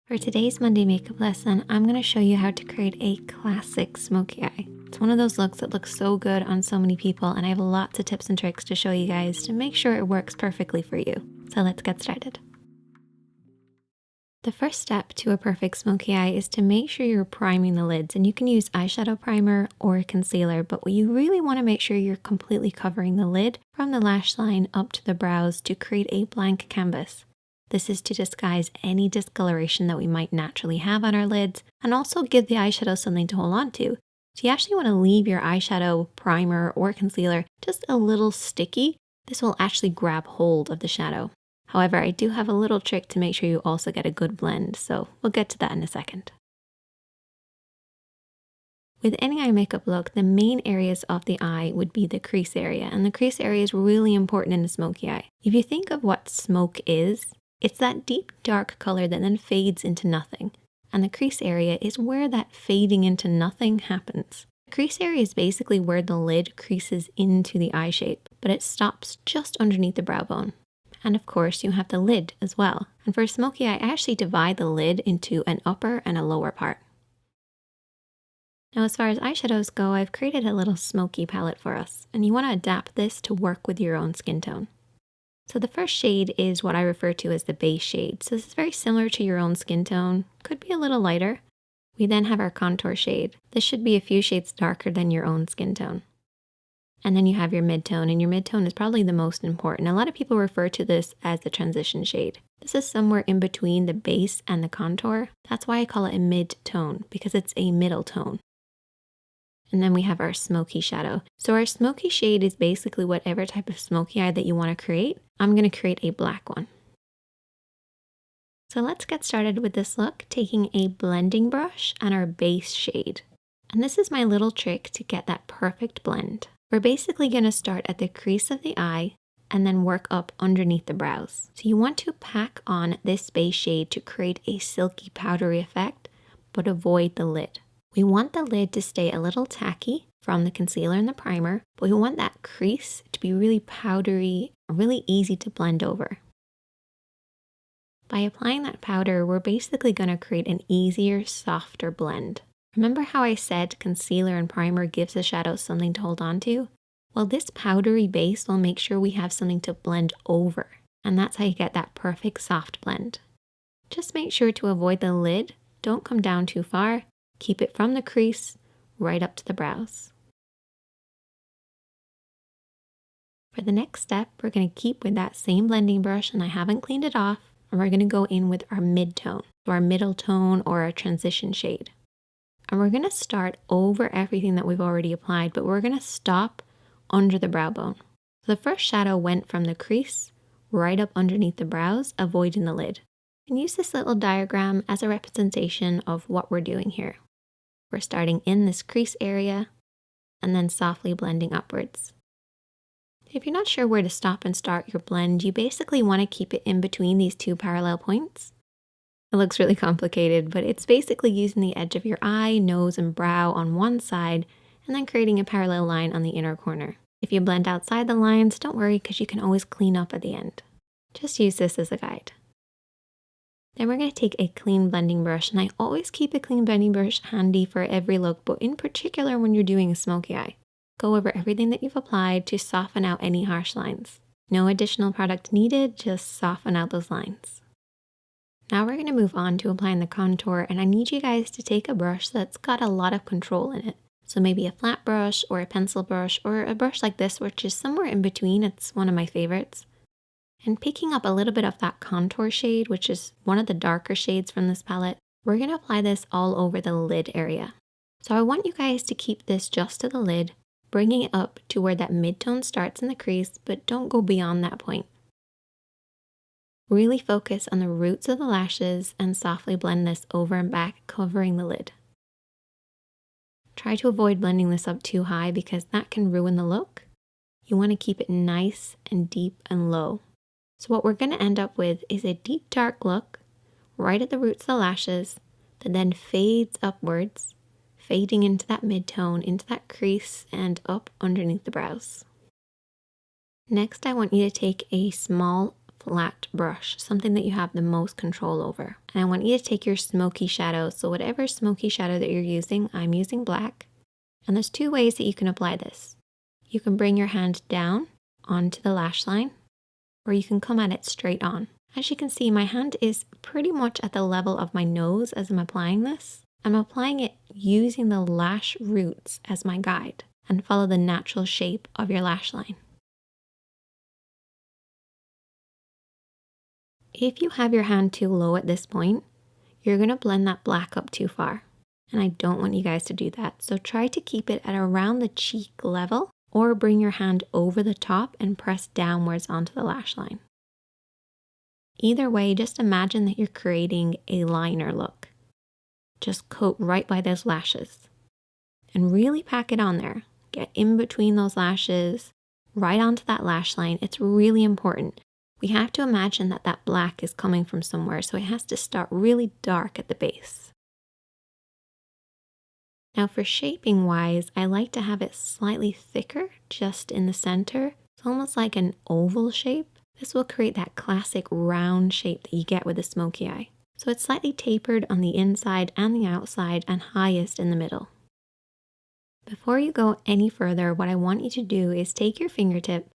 For today's Monday makeup lesson, I'm going to show you how to create a classic smoky eye. It's one of those looks that looks so good on so many people, and I have lots of tips and tricks to show you guys to make sure it works perfectly for you. So let's get started. The first step to a perfect smoky eye is to make sure you're priming the lids, and you can use eyeshadow primer or concealer, but you really want to make sure you're completely covering the lid from the lash line up to the brows to create a blank canvas. This is to disguise any discoloration that we might naturally have on our lids and also give the eyeshadow something to hold on to. So you actually want to leave your eyeshadow, primer, or concealer just a little sticky. This will actually grab hold of the shadow. However, I do have a little trick to make sure you also get a good blend, so we'll get to that in a second. With any eye makeup look, the main areas of the eye would be the crease area, and the crease area is really important in a smoky eye. If you think of what smoke is, it's that deep dark color that then fades into nothing, and the crease area is where that fading into nothing happens. The crease area is basically where the lid creases into the eye shape, but it stops just underneath the brow bone. And of course you have the lid as well, and for a smoky eye I actually divide the lid into an upper and a lower part. Now as far as eyeshadows go, I've created a little smoky palette for us, and you want to adapt this to work with your own skin tone. So the first shade is what I refer to as the base shade. So this is very similar to your own skin tone, could be a little lighter. We then have our contour shade. This should be a few shades darker than your own skin tone. And then you have your mid-tone, and your mid-tone is probably the most important. A lot of people refer to this as the transition shade. This is somewhere in between the base and the contour. That's why I call it a mid-tone, because it's a middle tone. And then we have our smoky shadow. So our smoky shade is basically whatever type of smoky eye that you want to create. I'm going to create a black one. So let's get started with this look, taking a blending brush and our base shade. And this is my little trick to get that perfect blend. We're basically going to start at the crease of the eye and then work up underneath the brows. So you want to pack on this base shade to create a silky powdery effect, but avoid the lid. We want the lid to stay a little tacky from the concealer and the primer, but we want that crease to be really powdery, really easy to blend over. By applying that powder, we're basically going to create an easier, softer blend. Remember how I said concealer and primer gives the shadow something to hold on to? Well, this powdery base will make sure we have something to blend over, and that's how you get that perfect soft blend. Just make sure to avoid the lid, don't come down too far. Keep it from the crease right up to the brows. For the next step, we're going to keep with that same blending brush, and I haven't cleaned it off, and we're going to go in with our mid-tone, so our middle tone or our transition shade. And we're going to start over everything that we've already applied, but we're going to stop under the brow bone. So the first shadow went from the crease right up underneath the brows, avoiding the lid. And use this little diagram as a representation of what we're doing here. We're starting in this crease area and then softly blending upwards. If you're not sure where to stop and start your blend, you basically want to keep it in between these two parallel points. It looks really complicated, but it's basically using the edge of your eye, nose, and brow on one side and then creating a parallel line on the inner corner. If you blend outside the lines, don't worry because you can always clean up at the end. Just use this as a guide. Then we're going to take a clean blending brush, and I always keep a clean blending brush handy for every look, but in particular when you're doing a smoky eye. Go over everything that you've applied to soften out any harsh lines. No additional product needed, just soften out those lines. Now we're going to move on to applying the contour, and I need you guys to take a brush that's got a lot of control in it. So maybe a flat brush or a pencil brush or a brush like this, which is somewhere in between. It's one of my favorites. And picking up a little bit of that contour shade, which is one of the darker shades from this palette, we're going to apply this all over the lid area. So I want you guys to keep this just to the lid, bringing it up to where that mid-tone starts in the crease, but don't go beyond that point. Really focus on the roots of the lashes and softly blend this over and back, covering the lid. Try to avoid blending this up too high because that can ruin the look. You want to keep it nice and deep and low. So what we're going to end up with is a deep dark look right at the roots of the lashes that then fades upwards, fading into that mid-tone, into that crease, and up underneath the brows. Next, I want you to take a small flat brush, something that you have the most control over. And I want you to take your smoky shadow. So whatever smoky shadow that you're using, I'm using black. And there's two ways that you can apply this. You can bring your hand down onto the lash line, or you can come at it straight on. As you can see, my hand is pretty much at the level of my nose as I'm applying this. I'm applying it using the lash roots as my guide, and follow the natural shape of your lash line. If you have your hand too low at this point, you're going to blend that black up too far. And I don't want you guys to do that. So try to keep it at around the cheek level, or bring your hand over the top and press downwards onto the lash line. Either way, just imagine that you're creating a liner look. Just coat right by those lashes and really pack it on there. Get in between those lashes, right onto that lash line. It's really important. We have to imagine that that black is coming from somewhere, so it has to start really dark at the base. Now for shaping wise, I like to have it slightly thicker just in the center. It's almost like an oval shape. This will create that classic round shape that you get with a smoky eye. So it's slightly tapered on the inside and the outside, and highest in the middle. Before you go any further, what I want you to do is take your fingertip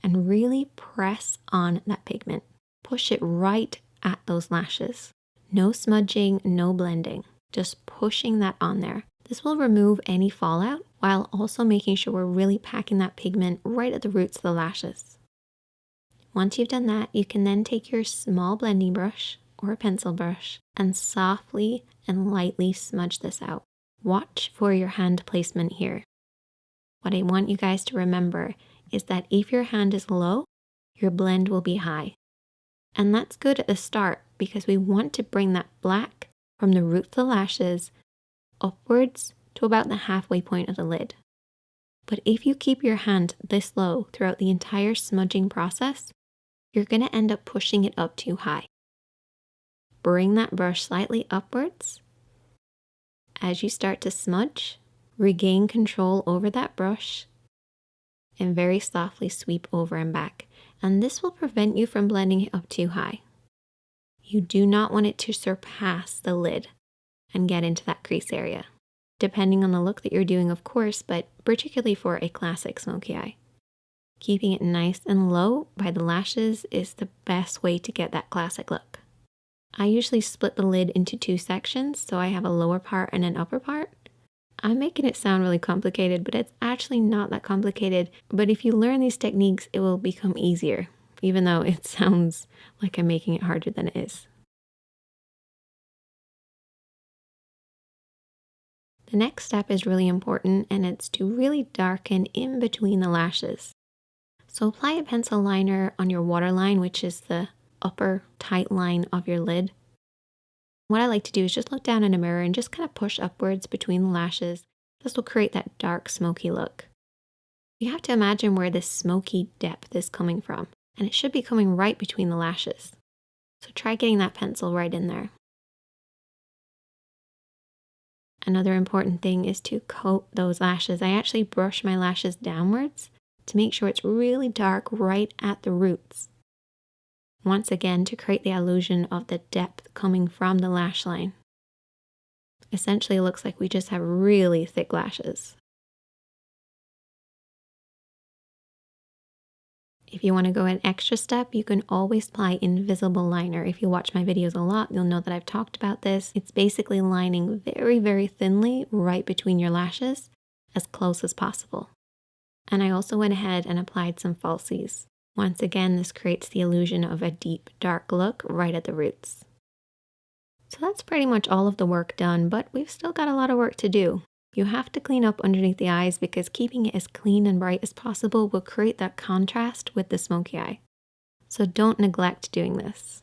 and really press on that pigment. Push it right at those lashes. No smudging, no blending, just pushing that on there. This will remove any fallout while also making sure we're really packing that pigment right at the roots of the lashes. Once you've done that, you can then take your small blending brush or a pencil brush and softly and lightly smudge this out. Watch for your hand placement here. What I want you guys to remember is that if your hand is low, your blend will be high. And that's good at the start because we want to bring that black from the root of the lashes upwards to about the halfway point of the lid. But if you keep your hand this low throughout the entire smudging process, you're going to end up pushing it up too high. Bring that brush slightly upwards. As you start to smudge, regain control over that brush and very softly sweep over and back. And this will prevent you from blending it up too high. You do not want it to surpass the lid and get into that crease area, depending on the look that you're doing, of course, but particularly for a classic smoky eye. Keeping it nice and low by the lashes is the best way to get that classic look. I usually split the lid into two sections, so I have a lower part and an upper part. I'm making it sound really complicated, but it's actually not that complicated. But if you learn these techniques, it will become easier, even though it sounds like I'm making it harder than it is. The next step is really important, and it's to really darken in between the lashes. So apply a pencil liner on your waterline, which is the upper tight line of your lid. What I like to do is just look down in a mirror and just kind of push upwards between the lashes. This will create that dark smoky look. You have to imagine where this smoky depth is coming from, and it should be coming right between the lashes. So try getting that pencil right in there. Another important thing is to coat those lashes. I actually brush my lashes downwards to make sure it's really dark right at the roots. Once again, to create the illusion of the depth coming from the lash line. Essentially, it looks like we just have really thick lashes. If you want to go an extra step, you can always apply invisible liner. If you watch my videos a lot, you'll know that I've talked about this. It's basically lining very, very thinly right between your lashes, as close as possible. And I also went ahead and applied some falsies. Once again, this creates the illusion of a deep, dark look right at the roots. So that's pretty much all of the work done, but we've still got a lot of work to do. You have to clean up underneath the eyes because keeping it as clean and bright as possible will create that contrast with the smoky eye. So don't neglect doing this.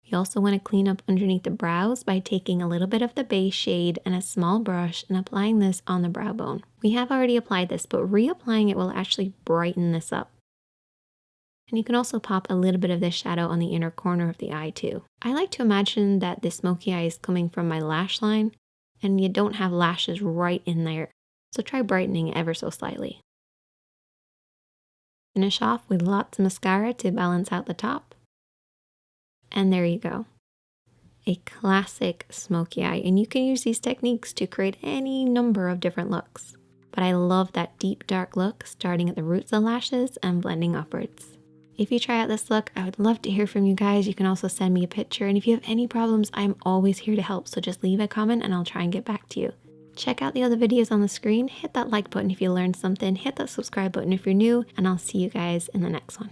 You also want to clean up underneath the brows by taking a little bit of the base shade and a small brush and applying this on the brow bone. We have already applied this, but reapplying it will actually brighten this up. And you can also pop a little bit of this shadow on the inner corner of the eye too. I like to imagine that the smoky eye is coming from my lash line and you don't have lashes right in there. So try brightening it ever so slightly. finish off with lots of mascara to balance out the top. And there you go. A classic smoky eye, and you can use these techniques to create any number of different looks. But I love that deep dark look starting at the roots of the lashes and blending upwards. If you try out this look, I would love to hear from you guys. You can also send me a picture, and if you have any problems, I'm always here to help, so just leave a comment and I'll try and get back to you. Check out the other videos on the screen, hit that like button if you learned something, hit that subscribe button if you're new, and I'll see you guys in the next one.